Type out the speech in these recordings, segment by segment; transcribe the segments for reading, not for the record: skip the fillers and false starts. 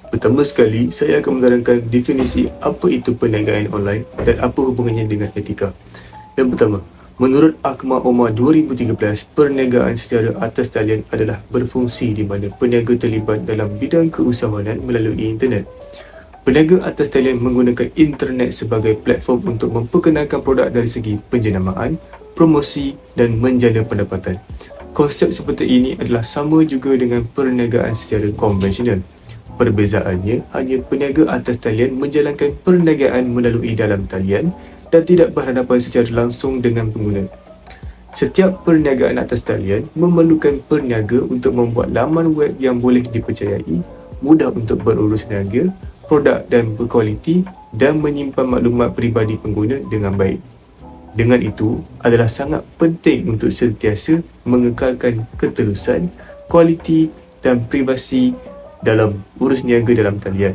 Pertama sekali, saya akan menerangkan definisi apa itu perniagaan online dan apa hubungannya dengan etika. Yang pertama, menurut Akhmar Omar 2013, perniagaan secara atas talian adalah berfungsi di mana peniaga terlibat dalam bidang keusahawanan melalui internet. Peniaga atas talian menggunakan internet sebagai platform untuk memperkenalkan produk dari segi penjenamaan, promosi dan menjana pendapatan. Konsep seperti ini adalah sama juga dengan perniagaan secara konvensional. Perbezaannya hanya peniaga atas talian menjalankan perniagaan melalui dalam talian dan tidak berhadapan secara langsung dengan pengguna. Setiap perniagaan atas talian memerlukan peniaga untuk membuat laman web yang boleh dipercayai, mudah untuk berurus niaga, produk dan berkualiti dan menyimpan maklumat peribadi pengguna dengan baik. Dengan itu, adalah sangat penting untuk sentiasa mengekalkan ketelusan, kualiti dan privasi dalam urus niaga dalam talian.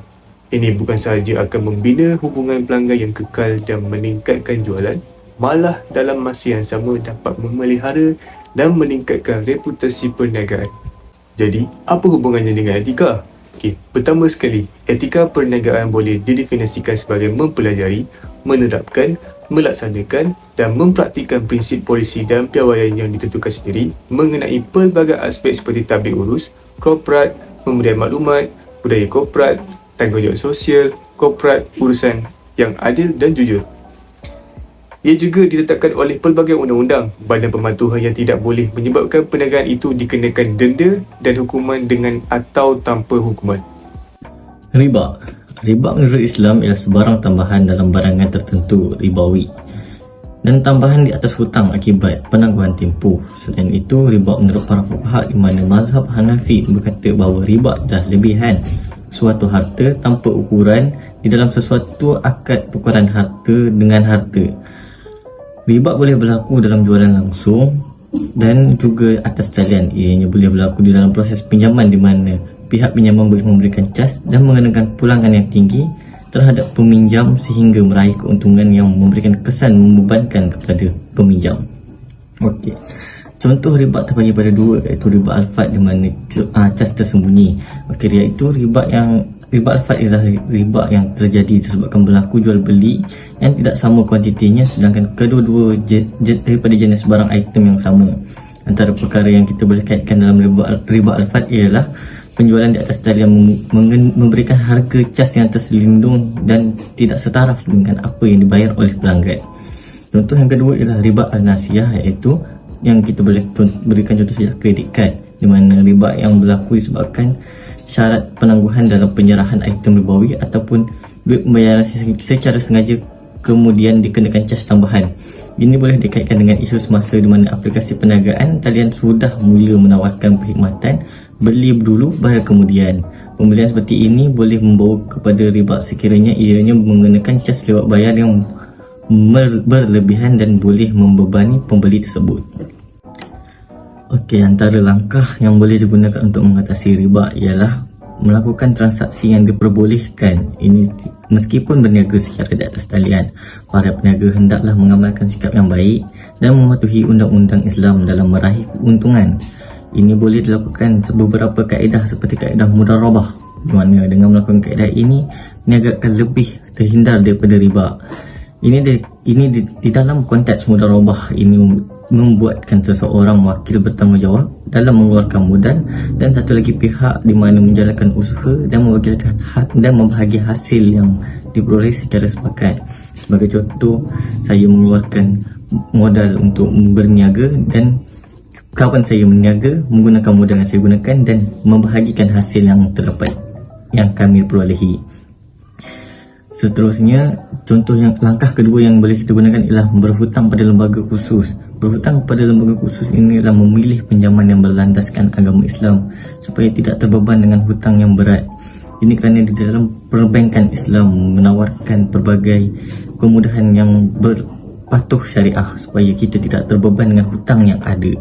Ini bukan sahaja akan membina hubungan pelanggan yang kekal dan meningkatkan jualan, malah dalam masa yang sama dapat memelihara dan meningkatkan reputasi perniagaan. Jadi, apa hubungannya dengan etika? Pertama sekali, etika perniagaan boleh didefinisikan sebagai mempelajari, menerapkan, melaksanakan dan mempraktikkan prinsip polisi dan piawaian yang ditentukan sendiri mengenai pelbagai aspek seperti tablik urus, korporat, pemberian maklumat, budaya korporat, tanggungjawab sosial, korporat, urusan yang adil dan jujur. Ia juga ditetapkan oleh pelbagai undang-undang. Badan Pematuhan yang tidak boleh menyebabkan perniagaan itu dikenakan denda dan hukuman dengan atau tanpa hukuman. Riba. Riba menurut Islam ialah sebarang tambahan dalam barangan tertentu ribawi dan tambahan di atas hutang akibat penangguhan tempoh. Selain itu, riba menurut para fuqaha di mana mazhab Hanafi berkata bahawa riba adalah lebihan suatu harta tanpa ukuran di dalam sesuatu akad tukaran harta dengan harta. Riba boleh berlaku dalam jualan langsung dan juga atas talian. Ianya boleh berlaku di dalam proses pinjaman di mana pihak pinjaman boleh memberikan cas dan mengenakan pulangan yang tinggi terhadap peminjam sehingga meraih keuntungan yang memberikan kesan membebankan kepada peminjam. Okey. Contoh riba terbagi pada dua, iaitu riba alfat di mana cas tersembunyi. Okey, iaitu riba alfat ialah riba yang terjadi disebabkan berlaku jual beli yang tidak sama kuantitinya sedangkan kedua-dua daripada jenis barang item yang sama. Antara perkara yang kita boleh kaitkan dalam riba alfat ialah penjualan di atas talian memberikan harga cas yang terselindung dan tidak setaraf dengan apa yang dibayar oleh pelanggan. Contoh yang kedua ialah riba al-nasiyah, iaitu yang kita boleh berikan contoh saja kredit card, di mana riba yang berlaku disebabkan syarat penangguhan dalam penyerahan item ribawi ataupun duit pembayaran secara sengaja kemudian dikenakan cas tambahan. Ini boleh dikaitkan dengan isu semasa di mana aplikasi perniagaan talian sudah mula menawarkan perkhidmatan beli dulu bayar kemudian. Pembelian seperti ini boleh membawa kepada riba sekiranya ianya mengenakan cas lewat bayar yang berlebihan dan boleh membebani pembeli tersebut. Okey, antara langkah yang boleh digunakan untuk mengatasi riba ialah melakukan transaksi yang diperbolehkan. Ini meskipun berniaga secara di atas talian, para peniaga hendaklah mengamalkan sikap yang baik dan mematuhi undang-undang Islam dalam meraih keuntungan. Ini boleh dilakukan beberapa kaedah seperti kaedah mudarabah, di mana dengan melakukan kaedah ini, peniaga akan lebih terhindar daripada riba. Ini di dalam konteks mudarabah ini membuatkan seseorang wakil bertanggungjawab dalam mengeluarkan modal dan satu lagi pihak di mana menjalankan usaha dan mewakilkan hak dan membahagi hasil yang diperoleh secara sepakat. Sebagai contoh, saya mengeluarkan modal untuk berniaga dan kawan saya berniaga menggunakan modal yang saya gunakan dan membahagikan hasil yang terdapat yang kami perolehi. Seterusnya, contoh yang langkah kedua yang boleh kita gunakan ialah berhutang pada lembaga khusus. Berhutang pada lembaga khusus ini adalah memilih pinjaman yang berlandaskan agama Islam supaya tidak terbeban dengan hutang yang berat. Ini kerana di dalam perbankan Islam menawarkan pelbagai kemudahan yang berpatuh syariah supaya kita tidak terbeban dengan hutang yang ada.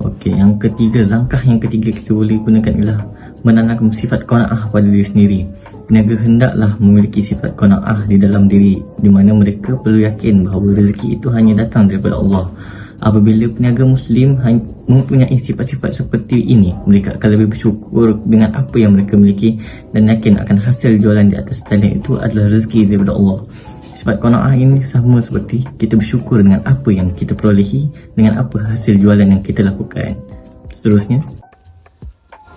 Okey, yang ketiga, langkah yang ketiga kita boleh gunakan ialah menanamkan sifat qanaah pada diri sendiri. Peniaga hendaklah memiliki sifat qanaah di dalam diri, di mana mereka perlu yakin bahawa rezeki itu hanya datang daripada Allah. Apabila peniaga Muslim mempunyai sifat-sifat seperti ini, mereka akan lebih bersyukur dengan apa yang mereka miliki dan yakin akan hasil jualan di atas talian itu adalah rezeki daripada Allah. Sifat qanaah ini sama seperti kita bersyukur dengan apa yang kita perolehi, dengan apa hasil jualan yang kita lakukan. Seterusnya,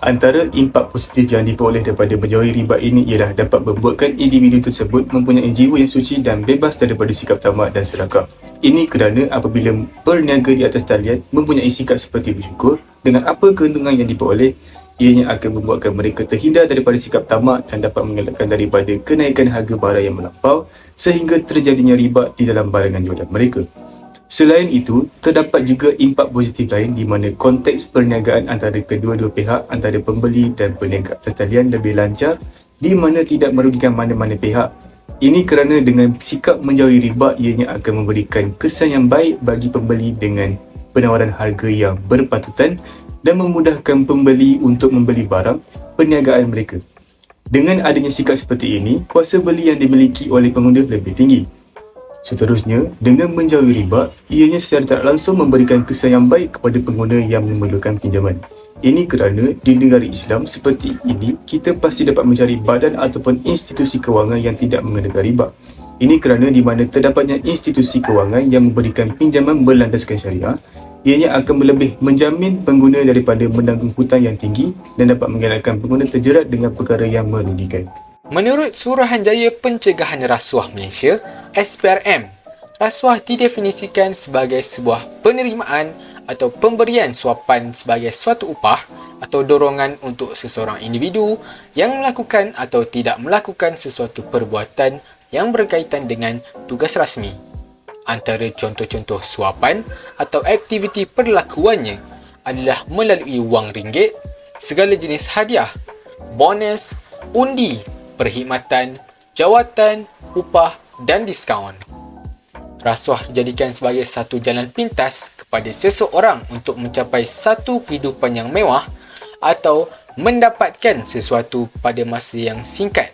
antara impak positif yang diperoleh daripada menjauhi riba ini ialah dapat membuatkan individu tersebut mempunyai jiwa yang suci dan bebas daripada sikap tamak dan serakah. Ini kerana apabila berniaga di atas talian mempunyai sikap seperti bersyukur dengan apa keuntungan yang diperoleh, ianya akan membuatkan mereka terhindar daripada sikap tamak dan dapat mengelakkan daripada kenaikan harga barang yang melampau sehingga terjadinya riba di dalam barangan jualan mereka. Selain itu, terdapat juga impak positif lain di mana konteks perniagaan antara kedua-dua pihak, antara pembeli dan peniaga atas talian lebih lancar di mana tidak merugikan mana-mana pihak. Ini kerana dengan sikap menjauhi riba, ianya akan memberikan kesan yang baik bagi pembeli dengan penawaran harga yang berpatutan dan memudahkan pembeli untuk membeli barang perniagaan mereka. Dengan adanya sikap seperti ini, kuasa beli yang dimiliki oleh pengguna lebih tinggi. Seterusnya, dengan menjauhi riba, ianya secara tak langsung memberikan kesan yang baik kepada pengguna yang memerlukan pinjaman. Ini kerana di negara Islam seperti ini, kita pasti dapat mencari badan ataupun institusi kewangan yang tidak mengenakan riba. Ini kerana di mana terdapatnya institusi kewangan yang memberikan pinjaman berlandaskan syariah, ianya akan lebih menjamin pengguna daripada menanggung hutang yang tinggi dan dapat mengelakkan pengguna terjerat dengan perkara yang merugikan. Menurut Suruhanjaya Pencegahan Rasuah Malaysia, SPRM, rasuah didefinisikan sebagai sebuah penerimaan atau pemberian suapan sebagai suatu upah atau dorongan untuk seseorang individu yang melakukan atau tidak melakukan sesuatu perbuatan yang berkaitan dengan tugas rasmi. Antara contoh-contoh suapan atau aktiviti perlakuannya adalah melalui wang ringgit, segala jenis hadiah, bonus, undi, perkhidmatan, jawatan, upah dan diskaun. Rasuah dijadikan sebagai satu jalan pintas kepada seseorang untuk mencapai satu kehidupan yang mewah atau mendapatkan sesuatu pada masa yang singkat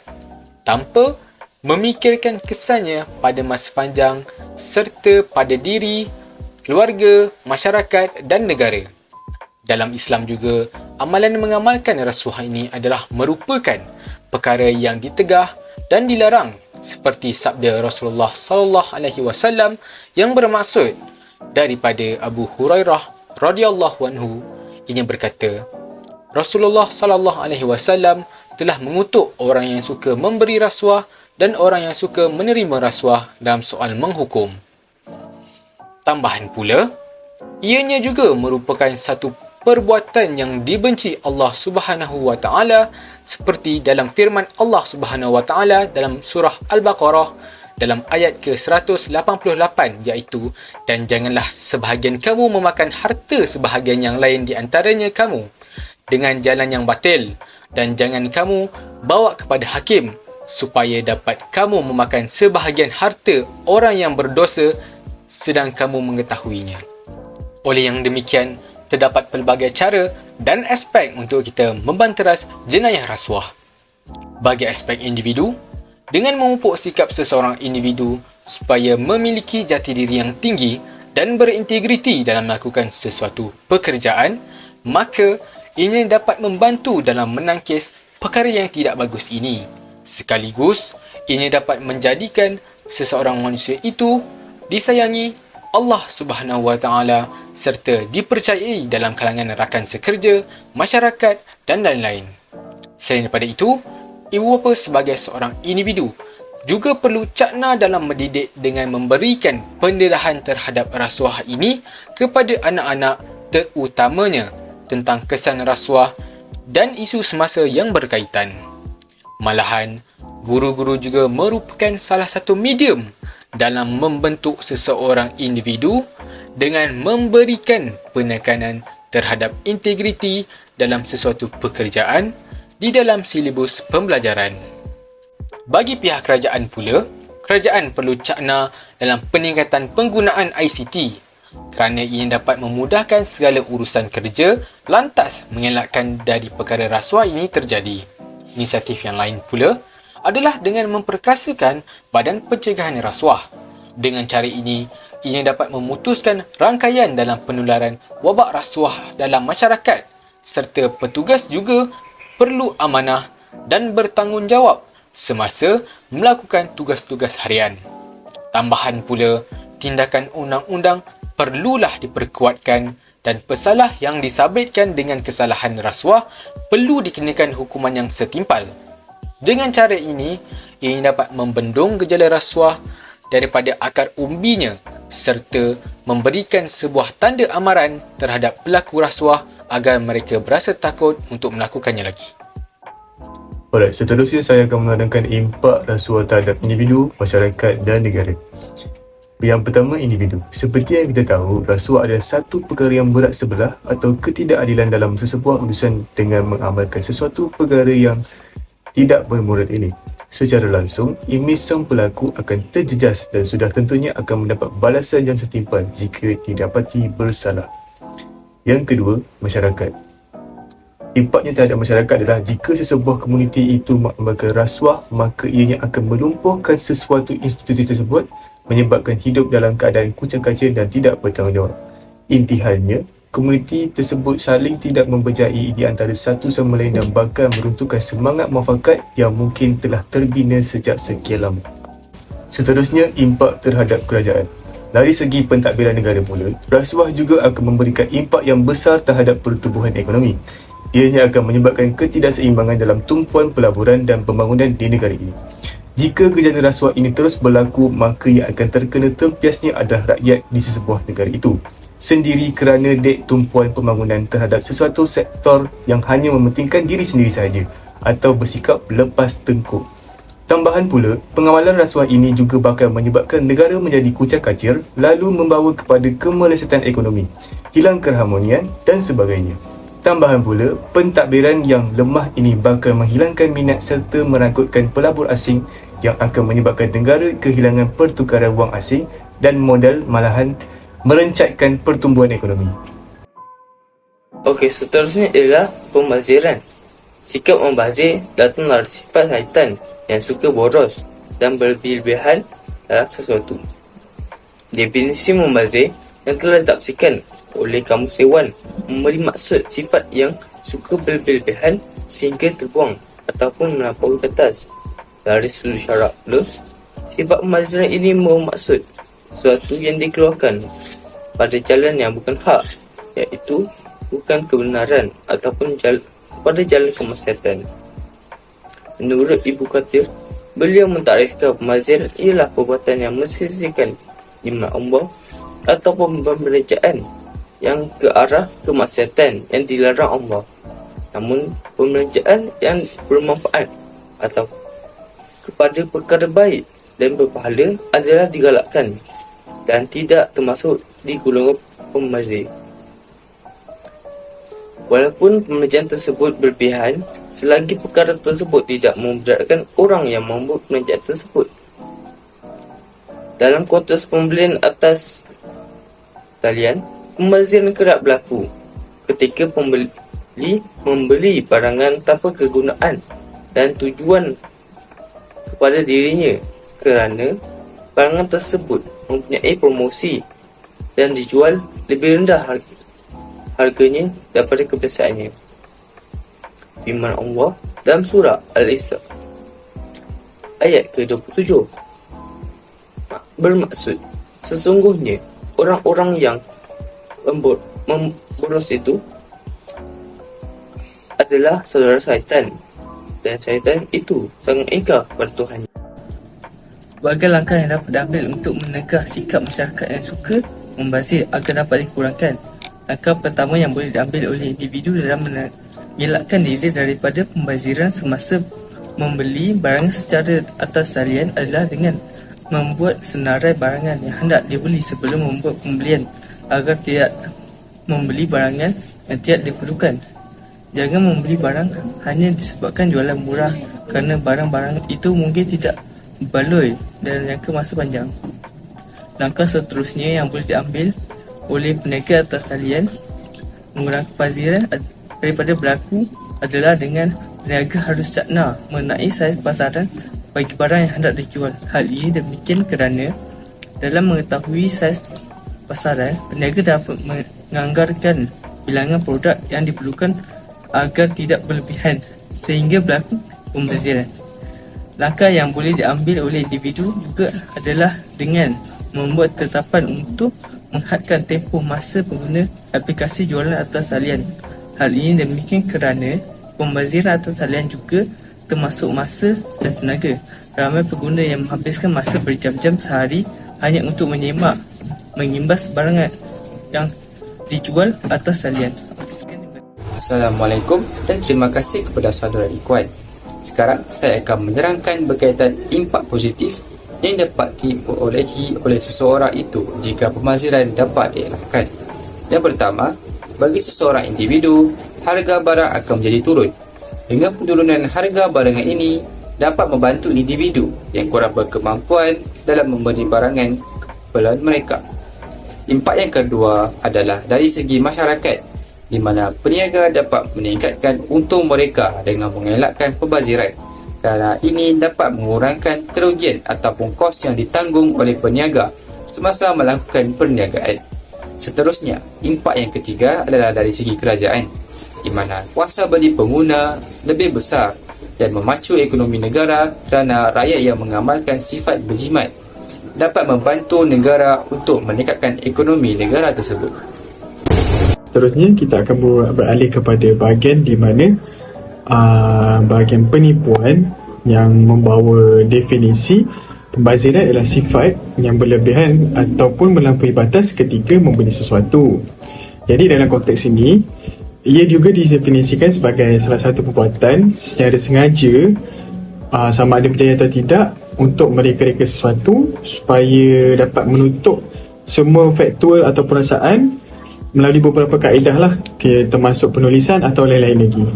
tanpa memikirkan kesannya pada masa panjang serta pada diri, keluarga, masyarakat dan negara. Dalam Islam juga, amalan mengamalkan rasuah ini adalah merupakan perkara yang ditegah dan dilarang seperti sabda Rasulullah sallallahu alaihi wasallam yang bermaksud daripada Abu Hurairah radhiyallahu anhu. Ia berkata, Rasulullah sallallahu alaihi wasallam telah mengutuk orang yang suka memberi rasuah dan orang yang suka menerima rasuah dalam soal menghukum. Tambahan pula, ianya juga merupakan satu perbuatan yang dibenci Allah Subhanahu wa taala seperti dalam firman Allah Subhanahu wa taala dalam surah Al-Baqarah dalam ayat ke-188 iaitu, dan janganlah sebahagian kamu memakan harta sebahagian yang lain di antaranya kamu dengan jalan yang batil, dan jangan kamu bawa kepada hakim supaya dapat kamu memakan sebahagian harta orang yang berdosa sedang kamu mengetahuinya. Oleh yang demikian, terdapat pelbagai cara dan aspek untuk kita membanteras jenayah rasuah. Bagi aspek individu, dengan memupuk sikap seseorang individu supaya memiliki jati diri yang tinggi dan berintegriti dalam melakukan sesuatu pekerjaan, maka ianya dapat membantu dalam menangkis perkara yang tidak bagus ini. Sekaligus, ianya dapat menjadikan seseorang manusia itu disayangi Allah Subhanahu wa taala serta dipercayai dalam kalangan rakan sekerja, masyarakat dan lain-lain. Selain daripada itu, ibu bapa sebagai seorang individu juga perlu cakna dalam mendidik dengan memberikan pendedahan terhadap rasuah ini kepada anak-anak, terutamanya tentang kesan rasuah dan isu semasa yang berkaitan. Malahan, guru-guru juga merupakan salah satu medium dalam membentuk seseorang individu dengan memberikan penekanan terhadap integriti dalam sesuatu pekerjaan di dalam silibus pembelajaran. Bagi pihak kerajaan pula, kerajaan perlu cakna dalam peningkatan penggunaan ICT kerana ia dapat memudahkan segala urusan kerja lantas mengelakkan dari perkara rasuah ini terjadi. Inisiatif yang lain pula adalah dengan memperkasakan Badan Pencegahan Rasuah. Dengan cara ini, ia dapat memutuskan rangkaian dalam penularan wabak rasuah dalam masyarakat, serta petugas juga perlu amanah dan bertanggungjawab semasa melakukan tugas-tugas harian. Tambahan pula, tindakan undang-undang perlulah diperkuatkan dan pesalah yang disabitkan dengan kesalahan rasuah perlu dikenakan hukuman yang setimpal. Dengan cara ini, ia dapat membendung gejala rasuah daripada akar umbinya serta memberikan sebuah tanda amaran terhadap pelaku rasuah agar mereka berasa takut untuk melakukannya lagi. Alright, seterusnya saya akan mengadakan impak rasuah terhadap individu, masyarakat dan negara. Yang pertama, individu. Seperti yang kita tahu, rasuah adalah satu perkara yang berat sebelah atau ketidakadilan dalam sesebuah urusan dengan mengamalkan sesuatu perkara yang tidak bermurid ini. Secara langsung, imej sang pelaku akan terjejas dan sudah tentunya akan mendapat balasan yang setimpal jika didapati bersalah. Yang kedua, masyarakat. Impaknya terhadap masyarakat adalah jika sesebuah komuniti itu mengamalkan rasuah, maka ianya akan melumpuhkan sesuatu institusi tersebut, menyebabkan hidup dalam keadaan kucang-kacir dan tidak bertanggungjawab. Intihannya, komuniti tersebut saling tidak memberjaya di antara satu sama lain dan bakal meruntuhkan semangat muafakat yang mungkin telah terbina sejak sekian lama. Seterusnya, impak terhadap kerajaan. Dari segi pentadbiran negara pula, rasuah juga akan memberikan impak yang besar terhadap pertumbuhan ekonomi. Ianya akan menyebabkan ketidakseimbangan dalam tumpuan pelaburan dan pembangunan di negara ini. Jika gejala rasuah ini terus berlaku, maka ia akan terkena tempiasnya adalah rakyat di sesebuah negara itu sendiri kerana dek tumpuan pembangunan terhadap sesuatu sektor yang hanya mementingkan diri sendiri sahaja atau bersikap lepas tengkuk. Tambahan pula, pengawalan rasuah ini juga bakal menyebabkan negara menjadi kucang-kacir lalu membawa kepada kemelesetan ekonomi, hilang keharmonian dan sebagainya. Tambahan pula, pentadbiran yang lemah ini bakal menghilangkan minat serta merangkutkan pelabur asing yang akan menyebabkan negara kehilangan pertukaran wang asing dan modal, malahan merencatkan pertumbuhan ekonomi. Okey, seterusnya ialah pembaziran. Sikap membazir datanglah dari sifat syaitan yang suka boros dan berlebih-lebihan dalam sesuatu. Definisi membazir yang telah ditafsirkan oleh Kamus Dewan memberi maksud sifat yang suka berlebih-lebihan sehingga terbuang ataupun melampaui batas. Dari sudut syarak pula, sifat pembaziran ini bermaksud sesuatu yang dikeluarkan pada jalan yang bukan hak, iaitu bukan kebenaran ataupun pada jalan kemaksiatan. Menurut Ibu Kathir, beliau mentarifkan pembaziran ialah perbuatan yang mensiriskan iman Allah ataupun pembelanjaan yang ke arah kemaksiatan yang dilarang Allah. Namun, pembelanjaan yang bermanfaat atau kepada perkara baik dan berpahala adalah digalakkan dan tidak termasuk di golongan pembazir. Walaupun pembelanjaan tersebut berlebihan, selagi perkara tersebut tidak memudaratkan orang yang membuat pembelanjaan tersebut. Dalam konteks pembelian atas talian, pembaziran kerap berlaku ketika pembeli membeli barangan tanpa kegunaan dan tujuan kepada dirinya kerana barangan tersebut mempunyai promosi dan dijual lebih rendah harganya daripada kebiasaannya. Firman Allah dalam surah Al-Isra ayat ke-27 bermaksud, sesungguhnya orang-orang yang memboros itu adalah saudara syaitan dan syaitan itu sangat ingkar pada Tuhan. Berbagai langkah yang dapat diambil untuk menegah sikap masyarakat yang suka membazir agar dapat dikurangkan. Langkah pertama yang boleh diambil oleh individu dalam mengelakkan diri daripada pembaziran semasa membeli barangan secara atas talian adalah dengan membuat senarai barangan yang hendak dibeli sebelum membuat pembelian agar tidak membeli barangan yang tidak diperlukan. Jangan membeli barang hanya disebabkan jualan murah kerana barang-barang itu mungkin tidak berbaloi dan jangka masa panjang. Langkah seterusnya yang boleh diambil oleh peniaga atas talian mengurangkan pembaziran daripada berlaku adalah dengan peniaga harus cakna mengenai saiz pasaran bagi barang yang hendak dijual. Hal ini demikian kerana Dalam mengetahui saiz pasaran, peniaga dapat menganggarkan bilangan produk yang diperlukan agar tidak berlebihan sehingga berlaku pembaziran. Langkah yang boleh diambil oleh individu juga adalah dengan membuat tetapan untuk menghadkan tempoh masa pengguna aplikasi jualan atas talian. Hal ini demikian kerana pembaziran atas talian juga termasuk masa dan tenaga. Ramai pengguna yang menghabiskan masa berjam-jam sehari hanya untuk mengimbas barangan yang dijual atas talian. Assalamualaikum dan terima kasih kepada saudara Ikhwan. Sekarang saya akan menerangkan berkaitan impak positif yang dapat diperolehi oleh seseorang itu jika pembaziran dapat dielakkan. Yang pertama, bagi seseorang individu, harga barang akan menjadi turun. Dengan penurunan harga barangan ini dapat membantu individu yang kurang berkemampuan dalam membeli barangan keperluan mereka. Impak yang kedua adalah dari segi masyarakat, di mana peniaga dapat meningkatkan untung mereka dengan mengelakkan pembaziran, kerana ini dapat mengurangkan kerugian ataupun kos yang ditanggung oleh peniaga semasa melakukan perniagaan. Seterusnya, impak yang ketiga adalah dari segi kerajaan, di mana kuasa beli pengguna lebih besar dan memacu ekonomi negara kerana rakyat yang mengamalkan sifat berjimat dapat membantu negara untuk meningkatkan ekonomi negara tersebut. Seterusnya kita akan beralih kepada bahagian di mana bahagian penipuan yang membawa definisi pembaziran adalah sifat yang berlebihan ataupun melampaui batas ketika membeli sesuatu. Jadi dalam konteks ini, ia juga didefinisikan sebagai salah satu perbuatan secara sengaja, sama ada berjaya atau tidak, untuk mereka-reka sesuatu supaya dapat menutup semua faktual atau perasaan melalui beberapa kaedah lah, termasuk penulisan atau lain-lain lagi,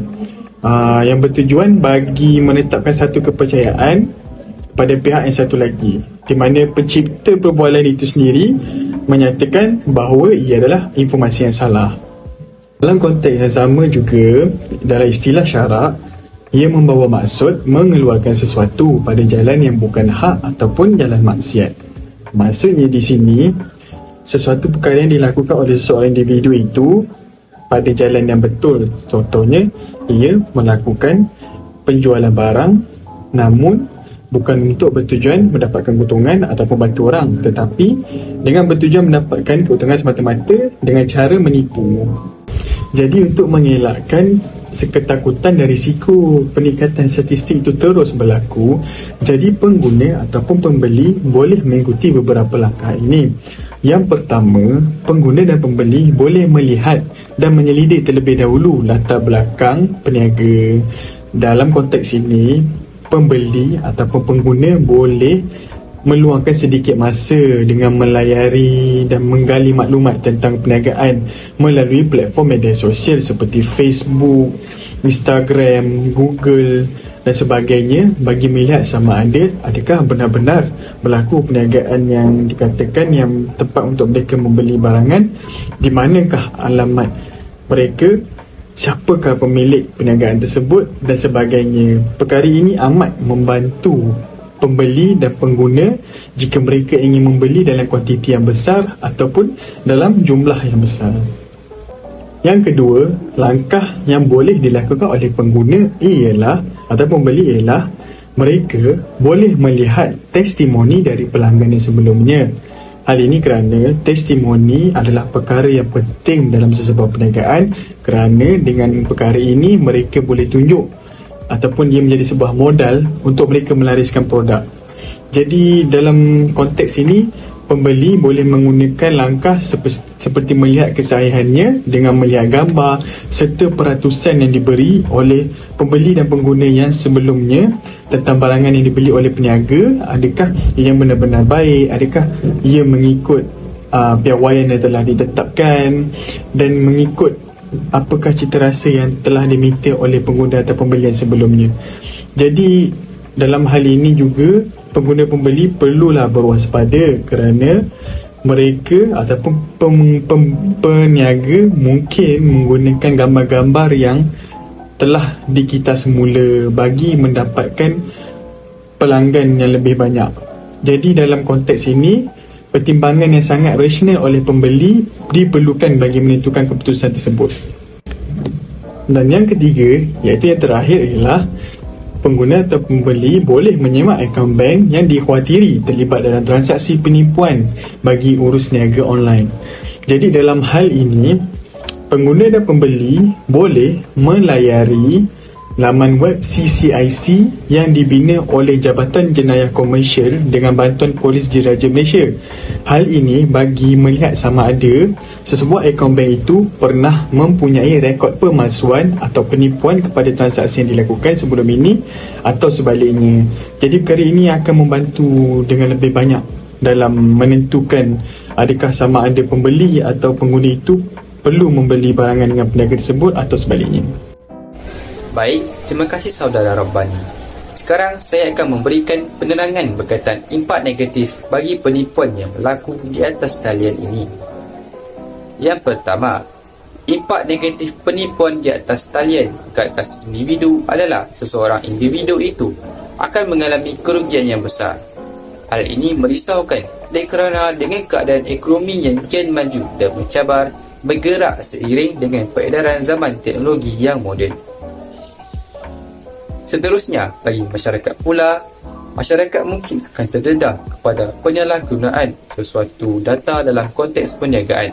yang bertujuan bagi menetapkan satu kepercayaan pada pihak yang satu lagi, di mana pencipta perbualan itu sendiri menyatakan bahawa ia adalah informasi yang salah. Dalam konteks yang sama juga, dalam istilah syarak, ia membawa maksud mengeluarkan sesuatu pada jalan yang bukan hak ataupun jalan maksiat. Maksudnya di sini, sesuatu perkara yang dilakukan oleh seseorang individu itu pada jalan yang betul. Contohnya, ia melakukan penjualan barang namun bukan untuk bertujuan mendapatkan keuntungan ataupun bantu orang, tetapi dengan bertujuan mendapatkan keuntungan semata-mata dengan cara menipu. Jadi untuk mengelakkan ketakutan dan risiko peningkatan statistik itu terus berlaku, jadi pengguna ataupun pembeli boleh mengikuti beberapa langkah ini. Yang pertama, pengguna dan pembeli boleh melihat dan menyelidik terlebih dahulu latar belakang peniaga. Dalam konteks ini, pembeli ataupun pengguna boleh meluangkan sedikit masa dengan melayari dan menggali maklumat tentang perniagaan melalui platform media sosial seperti Facebook, Instagram, Google dan sebagainya, bagi melihat sama ada adakah benar-benar berlaku perniagaan yang dikatakan yang tepat untuk mereka membeli barangan, di manakah alamat mereka, siapakah pemilik perniagaan tersebut dan sebagainya. Perkara ini amat membantu pembeli dan pengguna jika mereka ingin membeli dalam kuantiti yang besar ataupun dalam jumlah yang besar. Yang kedua, langkah yang boleh dilakukan oleh pengguna ialah ataupun pembeli ialah mereka boleh melihat testimoni dari pelanggan yang sebelumnya. Hal ini kerana testimoni adalah perkara yang penting dalam sesebuah perniagaan, kerana dengan perkara ini mereka boleh tunjuk ataupun dia menjadi sebuah modal untuk mereka melariskan produk. Jadi dalam konteks ini, pembeli boleh menggunakan langkah seperti melihat kesahihannya dengan melihat gambar serta peratusan yang diberi oleh pembeli dan pengguna yang sebelumnya tentang barangan yang dibeli oleh peniaga. Adakah ia benar-benar baik, adakah ia mengikut piawaian yang telah ditetapkan dan mengikut apakah cita rasa yang telah diminta oleh pengguna atau pembeli yang sebelumnya. Jadi dalam hal ini juga pengguna-pembeli perlulah berwaspada kerana mereka ataupun peniaga mungkin menggunakan gambar-gambar yang telah dikita semula bagi mendapatkan pelanggan yang lebih banyak. Jadi dalam konteks ini, pertimbangan yang sangat rasional oleh pembeli diperlukan bagi menentukan keputusan tersebut. Dan yang ketiga, iaitu yang terakhir, ialah pengguna atau pembeli boleh menyemak akaun bank yang dikhawatiri terlibat dalam transaksi penipuan bagi urus niaga online. Jadi dalam hal ini, pengguna dan pembeli boleh melayari laman web CCIC yang dibina oleh Jabatan Jenayah Komersial dengan bantuan Polis Diraja Malaysia. Hal ini bagi melihat sama ada sesebuah akaun bank itu pernah mempunyai rekod pemalsuan atau penipuan kepada transaksi yang dilakukan sebelum ini atau sebaliknya. Jadi perkara ini akan membantu dengan lebih banyak dalam menentukan adakah sama ada pembeli atau pengguna itu perlu membeli barangan dengan peniaga tersebut atau sebaliknya. Baik, terima kasih saudara Rabbani. Sekarang saya akan memberikan penerangan berkaitan impak negatif bagi penipuan yang berlaku di atas talian ini. Yang pertama, impak negatif penipuan di atas talian ke atas individu adalah seseorang individu itu akan mengalami kerugian yang besar. Hal ini merisaukan kerana dengan keadaan ekonomi yang kian maju dan mencabar bergerak seiring dengan peredaran zaman teknologi yang moden. Seterusnya, bagi masyarakat pula, masyarakat mungkin akan terdedah kepada penyalahgunaan sesuatu data dalam konteks perniagaan.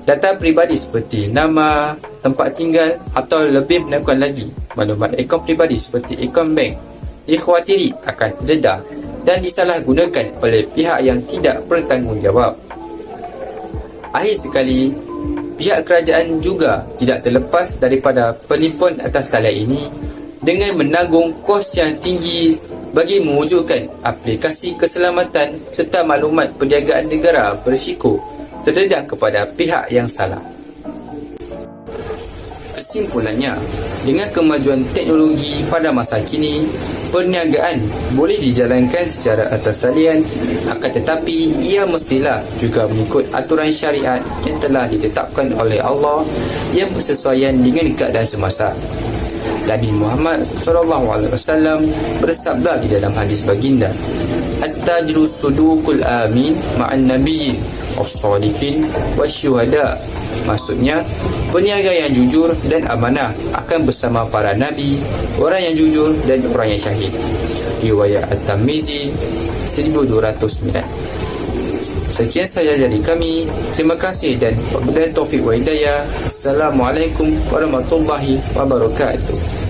Data peribadi seperti nama, tempat tinggal atau lebih menakutkan lagi, maklumat akaun peribadi seperti akaun bank dikhawatiri akan terdedah dan disalahgunakan oleh pihak yang tidak bertanggungjawab. Akhir sekali, pihak kerajaan juga tidak terlepas daripada penipuan atas talian ini dengan menanggung kos yang tinggi bagi mewujudkan aplikasi keselamatan serta maklumat perniagaan negara berisiko terdedah kepada pihak yang salah. Kesimpulannya, dengan kemajuan teknologi pada masa kini, perniagaan boleh dijalankan secara atas talian, akan tetapi ia mestilah juga mengikut aturan syariat yang telah ditetapkan oleh Allah yang bersesuaian dengan keadaan semasa. Nabi Muhammad SAW bersabda di dalam hadis baginda, "At-tajru sudukul amin ma'an nabiyyin was-sadiqin wasyuhada." Maksudnya, peniaga yang jujur dan amanah akan bersama para nabi, orang yang jujur dan orang yang syahid. Riwayat At-Tirmizi 1209. Sekian sahaja dari kami. Terima kasih dan wabillahi taufiq wa hidayah. Assalamualaikum warahmatullahi wabarakatuh.